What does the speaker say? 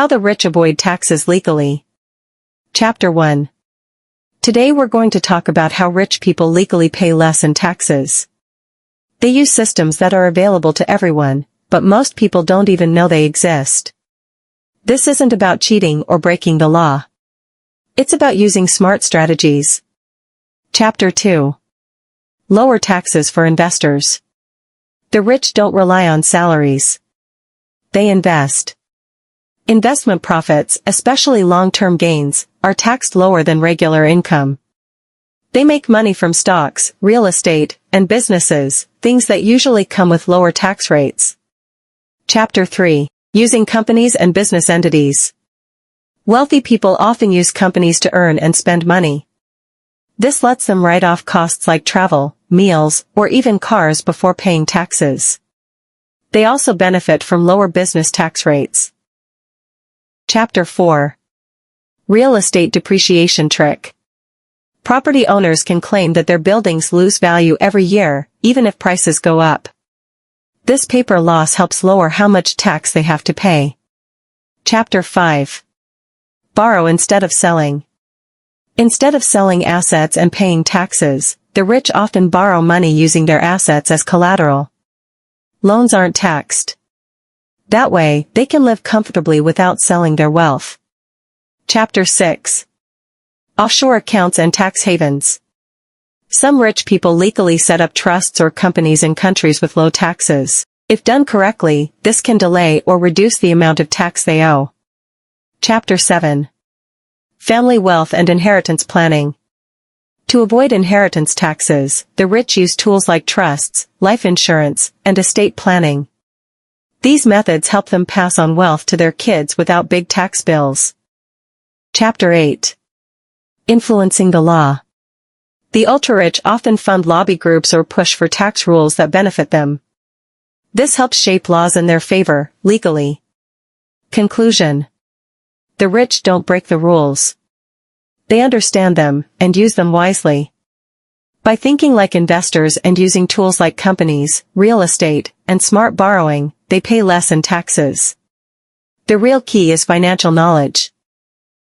How the rich avoid taxes legally. Chapter 1. Today we're going to talk about how rich people legally pay less in taxes. They use systems that are available to everyone, but most people don't even know they exist. This isn't about cheating or breaking the law. It's about using smart strategies. Chapter 2. Lower taxes for investors. The rich don't rely on salaries. They invest. Investment profits, especially long-term gains, are taxed lower than regular income. They make money from stocks, real estate, and businesses, things that usually come with lower tax rates. Chapter 3. Using companies and business entities. Wealthy people often use companies to earn and spend money. This lets them write off costs like travel, meals, or even cars before paying taxes. They also benefit from lower business tax rates. Chapter 4. Real estate depreciation trick. Property owners can claim that their buildings lose value every year, even if prices go up. This paper loss helps lower how much tax they have to pay. Chapter 5. Borrow instead of selling. Instead of selling assets and paying taxes, the rich often borrow money using their assets as collateral. Loans aren't taxed. That way, they can live comfortably without selling their wealth. Chapter 6. Offshore accounts and tax havens. Some rich people legally set up trusts or companies in countries with low taxes. If done correctly, this can delay or reduce the amount of tax they owe. Chapter 7. Family wealth and inheritance planning. To avoid inheritance taxes, the rich use tools like trusts, life insurance, and estate planning. These methods help them pass on wealth to their kids without big tax bills. Chapter 8. Influencing the law. The ultra-rich often fund lobby groups or push for tax rules that benefit them. This helps shape laws in their favor, legally. Conclusion. The rich don't break the rules. They understand them, and use them wisely. By thinking like investors and using tools like companies, real estate, and smart borrowing, they pay less in taxes. The real key is financial knowledge.